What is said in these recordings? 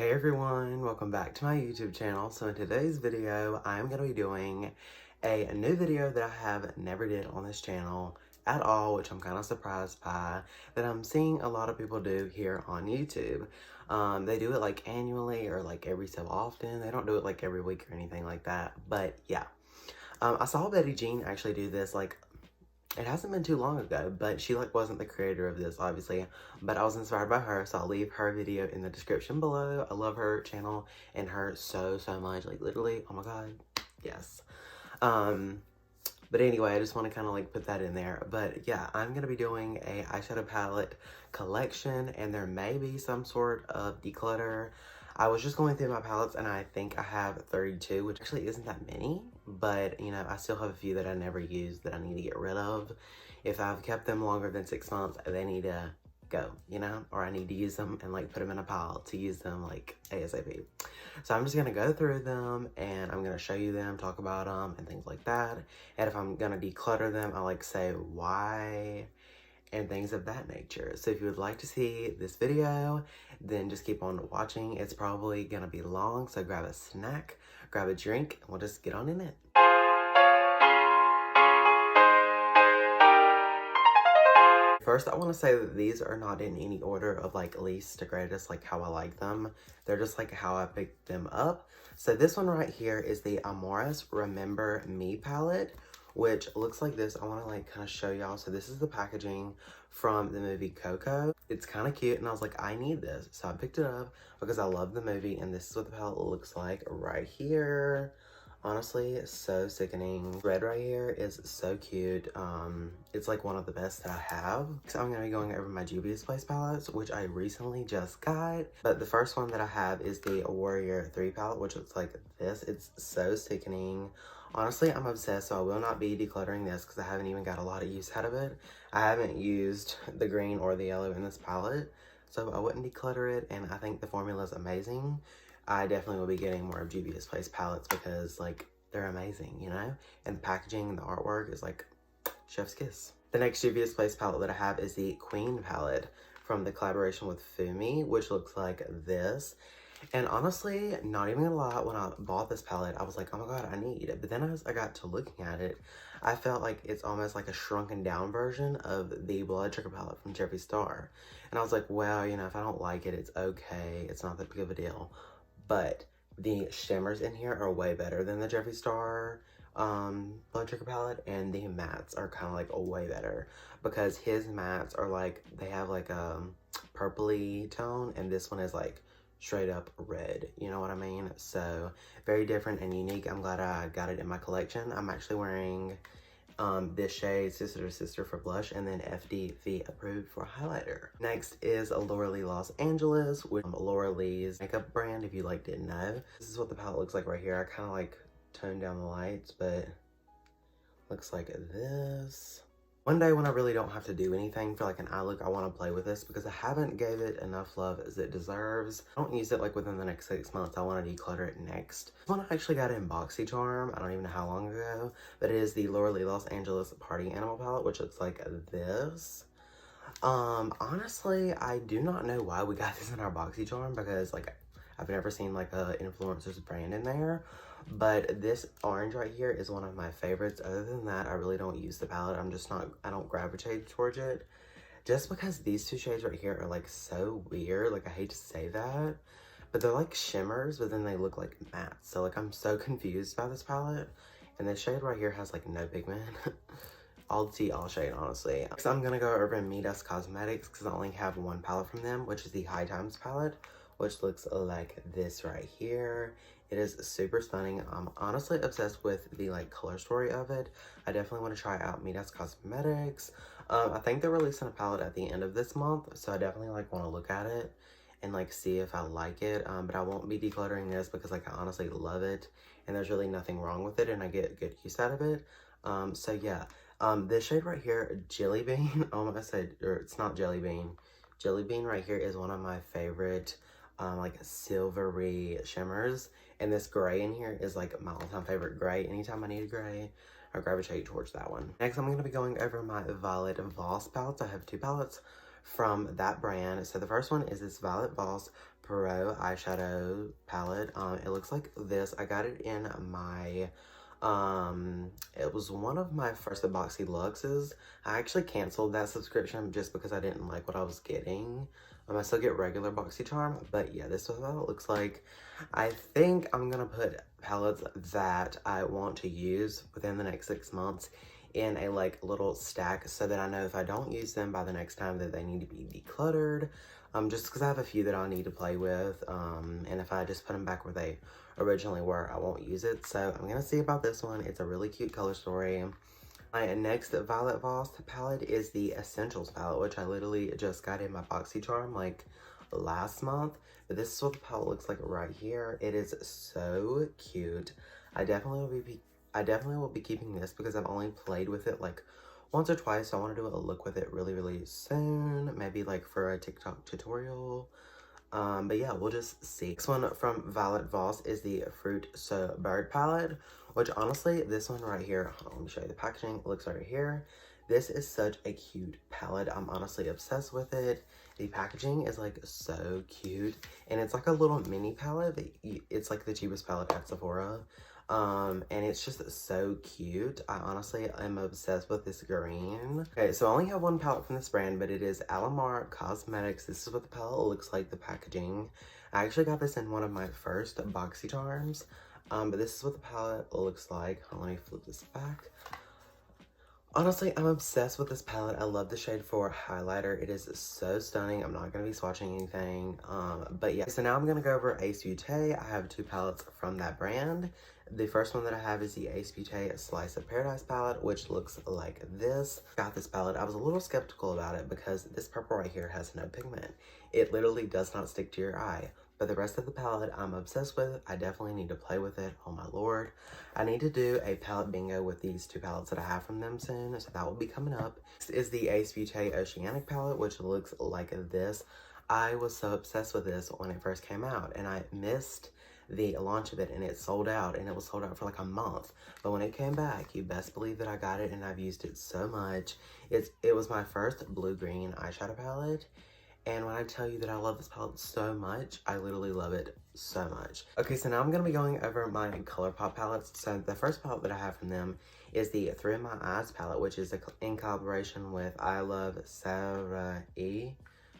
Hey everyone, welcome back to my YouTube channel. So in today's video, I'm going to be doing a new video that I have never did on this channel at all, which I'm kind of surprised by, that I'm seeing a lot of people do here on YouTube. They do it like annually or like every so often. They don't do it like every week or anything like that, but yeah. I saw Betty Jean actually do this like it hasn't been too long ago, but she like wasn't the creator of this obviously, but I was inspired by her, so I'll leave her video in the description below. I love her channel and her so much, like literally, oh my god, yes. But anyway, I just want to kind of like put that in there. But yeah, I'm gonna be doing a eyeshadow palette collection, and there may be some sort of declutter. I was just going through my palettes and I think I have 32, which actually isn't that many, but you know, I still have a few that I never used that I need to get rid of. If I've kept them longer than 6 months, they need to go, you know, or I need to use them and like put them in a pile to use them like ASAP. So I'm just gonna go through them and I'm gonna show you them, talk about them and things like that. And if I'm gonna declutter them, I like say why and things of that nature. So if you would like to see this video, then just keep on watching. It's probably gonna be long, so grab a snack, grab a drink, and we'll just get on in it. First, I want to say that these are not in any order of like least to greatest, like how I like them. They're just like how I picked them up. So this one right here is the Amores Remember Me palette, which looks like this. I want to like kind of show y'all. So this is the packaging from the movie Coco. It's kind of cute and I was like, I need this. So I picked it up because I love the movie, and this is what the palette looks like right here. Honestly, it's so sickening. Red right here is so cute. It's like one of the best that I have. So I'm gonna be going over my Juvia's Place palettes, which I recently just got. But the first one that I have is the Warrior 3 palette, which looks like this. It's so sickening. Honestly, I'm obsessed, so I will not be decluttering this because I haven't even got a lot of use out of it. I haven't used the green or the yellow in this palette, so I wouldn't declutter it, and I think the formula is amazing. I definitely will be getting more of Juvia's Place palettes because, like, they're amazing, you know? And the packaging and the artwork is, like, chef's kiss. The next Juvia's Place palette that I have is the Queen palette from the collaboration with Fumi, which looks like this. And honestly, not even gonna lie, when I bought this palette, I was like, oh my god, I need it. But then as I got to looking at it, I felt like it's almost like a shrunken down version of the Blood Sugar palette from Jeffree Star. And I was like, well, you know, if I don't like it, it's okay. It's not that big of a deal. But the shimmers in here are way better than the Jeffree Star Blood Sugar palette, and the mattes are kind of like way better because his mattes are like, they have like a purpley tone, and this one is like straight up red, you know what I mean? So very different and unique. I'm glad I got it in my collection. I'm actually wearing this shade, Sister to Sister, for blush, and then FDV approved for highlighter. Next is Laura Lee Los Angeles, with Laura Lee's makeup brand, if you like didn't know. This is what the palette looks like right here. I kind of like toned down the lights, but looks like this. One day when I really don't have to do anything for like an eye look, I want to play with this because I haven't gave it enough love as it deserves. I don't use it like within the next 6 months. I want to declutter it next. This one I actually got in BoxyCharm. I don't even know how long ago, but it is the Laura Lee Los Angeles Party Animal palette, which looks like this. Honestly, I do not know why we got this in our BoxyCharm because like I've never seen like a influencer's brand in there. But this orange right here is one of my favorites. Other than that, I really don't use the palette. I don't gravitate towards it. Just because these two shades right here are like so weird. Like I hate to say that. But they're like shimmers, but then they look like matte. So like I'm so confused by this palette. And this shade right here has like no pigment. All tea, all shade, honestly. So I'm gonna go over Meetups Cosmetics because I only have one palette from them, which is the High Times palette, which looks like this right here. It is super stunning. I'm honestly obsessed with the like color story of it. I definitely want to try out Meetups Cosmetics. I think they're releasing a palette at the end of this month, so I definitely like want to look at it and like see if I like it. But I won't be decluttering this because like I honestly love it and there's really nothing wrong with it and I get good use out of it. So yeah, this shade right here, Jelly Bean. I said, or it's not Jelly Bean. Jelly Bean right here is one of my favorite like silvery shimmers, and this gray in here is like my all-time favorite gray. Anytime I need a gray, I gravitate towards that one. Next, I'm going to be going over my Violet Voss palettes. I have two palettes from that brand. So the first one is this Voss Pro eyeshadow palette. It looks like this. I got it in my it was one of my first Boxy Luxes. I actually canceled that subscription just because I didn't like what I was getting. I still get regular BoxyCharm, but yeah, this is what it looks like. I think I'm gonna put palettes that I want to use within the next 6 months in a like little stack so that I know if I don't use them by the next time that they need to be decluttered. Just because I have a few that I need to play with, and if I just put them back where they originally were, I won't use it. So I'm gonna see about this one. It's a really cute color story. My next Violet Voss palette is the Essentials palette, which I literally just got in my BoxyCharm like last month. But this is what the palette looks like right here. It is so cute. I definitely will be keeping this because I've only played with it like once or twice. So I want to do a look with it really, really soon. Maybe like for a TikTok tutorial. But yeah, we'll just see. Next one from Violet Voss is the Fruit So Bird palette, which honestly, this one right here, hold on, let me show you the packaging. It looks right here. This is such a cute palette. I'm honestly obsessed with it. The packaging is like so cute, and it's like a little mini palette. It's like the cheapest palette at Sephora. And it's just so cute. I honestly am obsessed with this green. Okay, so I only have one palette from this brand, but it is Alamar Cosmetics. This is what the palette looks like, the packaging. I actually got this in one of my first BoxyCharms. But this is what the palette looks like. Hold on, let me flip this back. Honestly, I'm obsessed with this palette. I love the shade 4 highlighter. It is so stunning. I'm not going to be swatching anything. But yeah, so now I'm going to go over Ace Beaute. I have 2 palettes from that brand. The first one that I have is the Ace Beaute Slice of Paradise palette, which looks like this. Got this palette. I was a little skeptical about it because this purple right here has no pigment. It literally does not stick to your eye. But the rest of the palette I'm obsessed with. I definitely need to play with it. Oh my lord. I need to do a palette bingo with these 2 palettes that I have from them soon. So that will be coming up. This is the Ace Beaute Oceanic palette, which looks like this. I was so obsessed with this when it first came out. And I missed the launch of it, and it sold out, and it was sold out for like a month. But when it came back, you best believe that I got it, and I've used it so much. It was my first blue-green eyeshadow palette. And when I tell you that I love this palette so much, I literally love it so much. Okay, so now I'm going to be going over my ColourPop palettes. So the first palette that I have from them is the Through My Eyes palette, which is in collaboration with I Love Sarah E.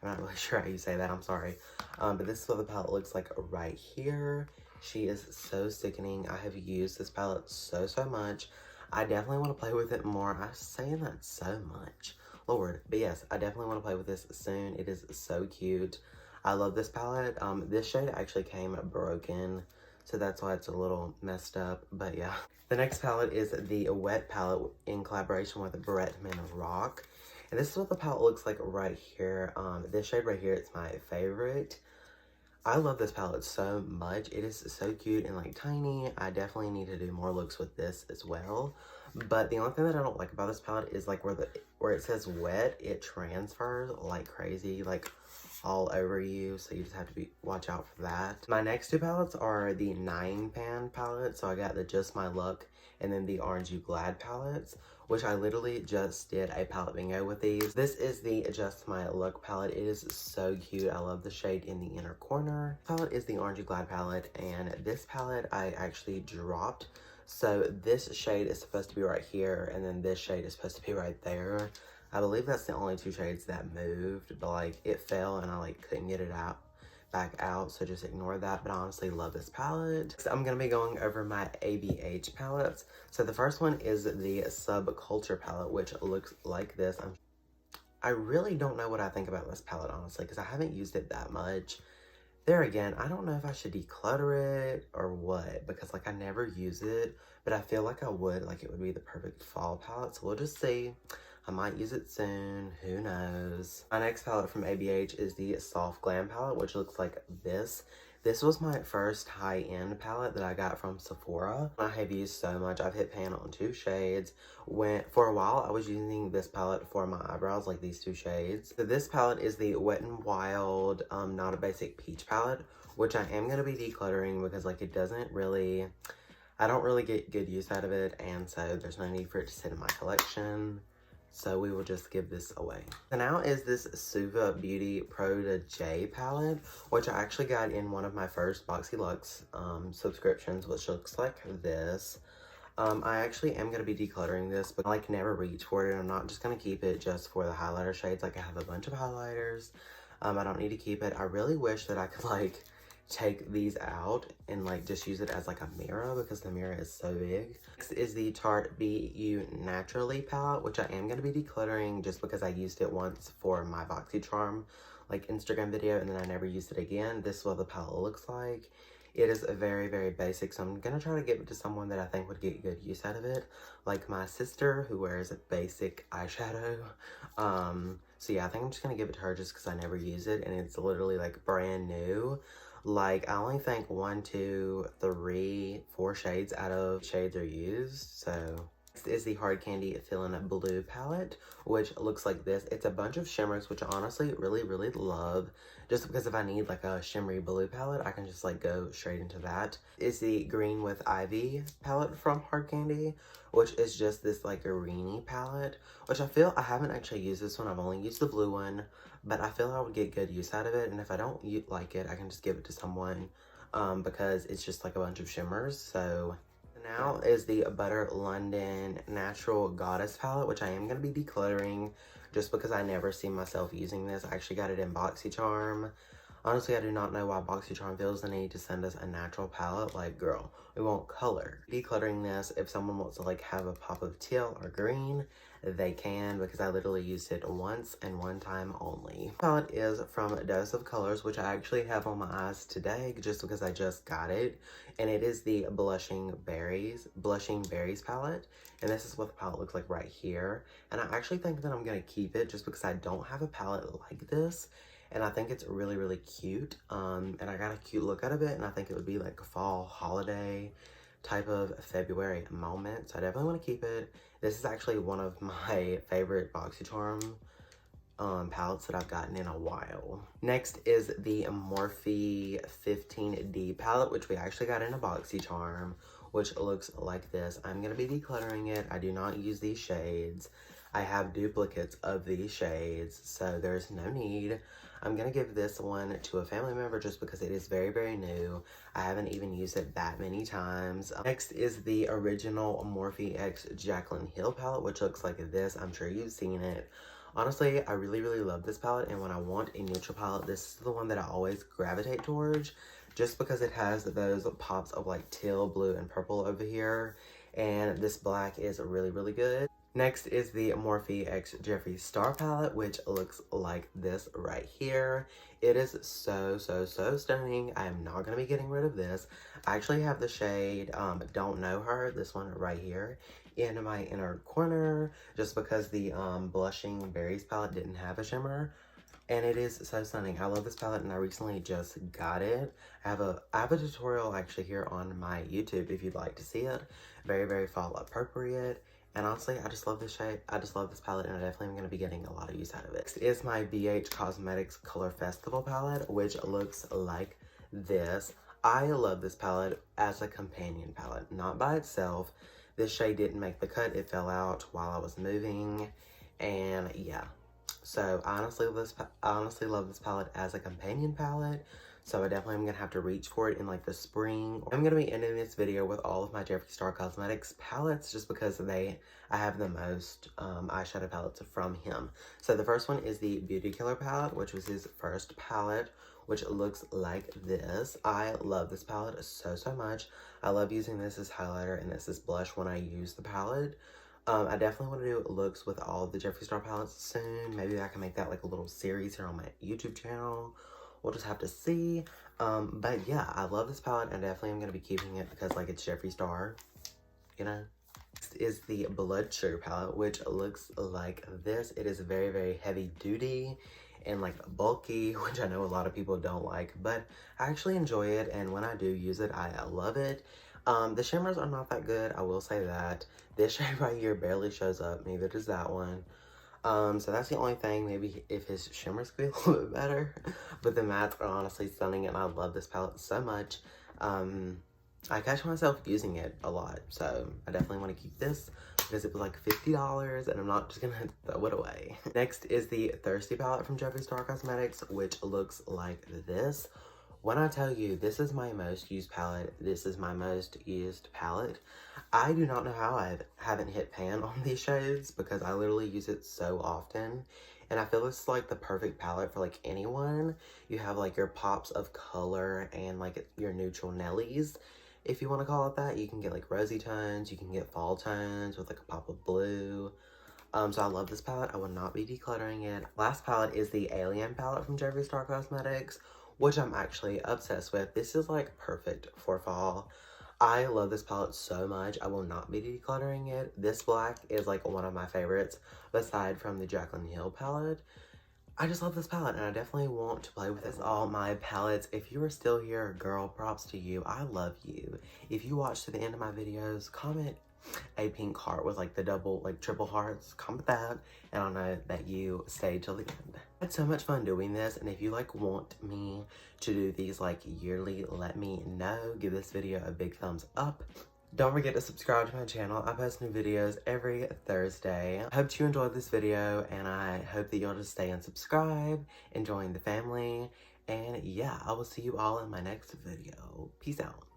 I'm not really sure how you say that, I'm sorry. But this is what the palette looks like right here. She is so sickening. I have used this palette so much. I definitely want to play with it more. I'm saying that so much. Lord. But yes, I definitely want to play with this soon. It is so cute. I love this palette. This shade actually came broken, so that's why it's a little messed up. But yeah. The next palette is the Wet palette in collaboration with Bretman Rock. And this is what the palette looks like right here. This shade right here, it's my favorite. I love this palette so much. It is so cute and like tiny. I definitely need to do more looks with this as well. But the only thing that I don't like about this palette is like where it says wet, it transfers like crazy, like all over you. So you just have to watch out for that. My next 2 palettes are the 9-pan palette. So I got the Just My Luck and then the Orange You Glad palettes, which I literally just did a palette bingo with these. This is the Just My Luck palette. It is so cute. I love the shade in the inner corner. This palette is the Orange You Glad palette, and this palette I actually dropped. So this shade is supposed to be right here, and then this shade is supposed to be right there. I believe that's the only 2 shades that moved, but like it fell and I like couldn't get it back out, so just ignore that. But I honestly love this palette. So I'm gonna be going over my ABH palettes. So the first one is the Subculture palette, which looks like this. I really don't know what I think about this palette, honestly, because I haven't used it that much. There again, I don't know if I should declutter it or what, because like I never use it, but I feel like I would, like it would be the perfect fall palette. So we'll just see. I might use it soon, who knows. My next palette from ABH is the Soft Glam palette, which looks like this. This was my first high-end palette that I got from Sephora. I have used so much. I've hit pan on 2 shades. For a while, I was using this palette for my eyebrows, like these 2 shades. So this palette is the Wet n Wild Not a Basic Peach palette, which I am going to be decluttering because like it doesn't really... I don't really get good use out of it, and so there's no need for it to sit in my collection. So we will just give this away. So now is this Suva Beauty Pro to J palette, which I actually got in one of my first Boxy Luxe subscriptions, which looks like this. I actually am going to be decluttering this, but I like never reach for it. I'm not just going to keep it just for the highlighter shades. Like I have a bunch of highlighters. I don't need to keep it. I really wish that I could like take these out and like just use it as like a mirror because the mirror is so big. Next is the Tarte Be You Naturally palette, which I am going to be decluttering just because I used it once for my BoxyCharm like Instagram video and then I never used it again. This is what the palette looks like. It is very, very basic, so I'm going to try to give it to someone that I think would get good use out of it. Like my sister, who wears a basic eyeshadow. So yeah, I think I'm just going to give it to her just because I never use it, and it's literally, like, brand new. Like, I only think 1, 2, 3, 4 shades out of shades are used, so... Next is the Hard Candy Feelin' Blue palette, which looks like this. It's a bunch of shimmers, which I honestly really, really love. Just because if I need like a shimmery blue palette, I can just like go straight into that. Is the Green with Ivy palette from Hard Candy, which is just this like greeny palette, which I feel I haven't actually used this one. I've only used the blue one, but I feel I would get good use out of it. And if I don't like it, I can just give it to someone because it's just like a bunch of shimmers. So now is the Butter London Natural Goddess palette, which I am going to be decluttering just because I never see myself using this. I actually got it in BoxyCharm. Honestly, I do not know why BoxyCharm feels the need to send us a natural palette. Like, girl, we won't color. Decluttering this, if someone wants to like have a pop of teal or green, they can, because I literally used it once and one time only. The palette is from Dose of Colors, which I actually have on my eyes today just because I just got it. And it is the Blushing Berries palette. And this is what the palette looks like right here. And I actually think that I'm going to keep it just because I don't have a palette like this. And I think it's really, really cute. And I got a cute look out of it. And I think it would be like a fall holiday type of February moment. So I definitely want to keep it. This is actually one of my favorite BoxyCharm palettes that I've gotten in a while. Next is the Morphe 15D palette, which we actually got in a BoxyCharm, which looks like this. I'm going to be decluttering it. I do not use these shades. I have duplicates of these shades, so there's no need. I'm going to give this one to a family member just because it is very, very new. I haven't even used it that many times. Next is the original Morphe X Jaclyn Hill palette, which looks like this. I'm sure you've seen it. Honestly, I really, really love this palette, and when I want a neutral palette, this is the one that I always gravitate towards, just because it has those pops of like teal, blue, and purple over here, and this black is really, really good. Next is the Morphe X Jeffree Star palette, which looks like this right here. It is so, so, so stunning. I am not going to be getting rid of this. I actually have the shade Don't Know Her, this one right here, in my inner corner, just because the Blushing Berries palette didn't have a shimmer. And it is so stunning. I love this palette, and I recently just got it. I have a tutorial actually here on my YouTube if you'd like to see it. Very, very fall appropriate. And honestly, I just love this shade. I just love this palette, and I definitely am going to be getting a lot of use out of it. Next is my BH Cosmetics Color Festival palette, which looks like this. I love this palette as a companion palette, not by itself. This shade didn't make the cut. It fell out while I was moving, and yeah. So I honestly love this palette as a companion palette. So I definitely am going to have to reach for it in like the spring. I'm going to be ending this video with all of my Jeffree Star Cosmetics palettes just because I have the most eyeshadow palettes from him. So the first one is the Beauty Killer palette, which was his first palette, which looks like this. I love this palette so, so much. I love using this as highlighter and this as blush when I use the palette. I definitely want to do looks with all of the Jeffree Star palettes soon. Maybe I can make that like a little series here on my YouTube channel. We'll just have to see. But yeah, I love this palette, and definitely I'm going to be keeping it because, like, it's Jeffree Star, you know? Next is the Blood Sugar palette, which looks like this. It is very, very heavy duty and, like, bulky, which I know a lot of people don't like, but I actually enjoy it, and when I do use it, I love it. The shimmers are not that good, I will say that. This shade right here barely shows up, neither does that one. So that's the only thing, maybe if his shimmers could be a little bit better. But the mattes are honestly stunning, and I love this palette so much. I catch myself using it a lot, so I definitely want to keep this. because it was like $50 and I'm not just gonna throw it away. Next is the Thirsty palette from Jeffree Star Cosmetics, which looks like this. When I tell you this is my most used palette, this is my most used palette. I do not know how I haven't hit pan on these shades because I literally use it so often. And I feel this is like the perfect palette for like anyone. You have like your pops of color and like your neutral Nellies, if you want to call it that. You can get like rosy tones, you can get fall tones with like a pop of blue. So I love this palette. I will not be decluttering it. Last palette is the Alien palette from Jeffree Star Cosmetics, which I'm actually obsessed with. This is like perfect for fall. I love this palette so much. I will not be decluttering it. This black is like one of my favorites, aside from the Jaclyn Hill palette. I just love this palette and I definitely want to play with this. All my palettes. If you are still here, girl, props to you. I love you. If you watch to the end of my videos, comment a pink heart with like the double, like triple hearts. Comment that and I'll know that you stayed till the end. I had so much fun doing this, and if you like want me to do these like yearly, let me know. Give this video a big thumbs up. Don't forget to subscribe to my channel. I post new videos every Thursday. I hope you enjoyed this video, and I hope that you'll just stay and subscribe and join the family. And yeah, I will see you all in my next video. Peace out.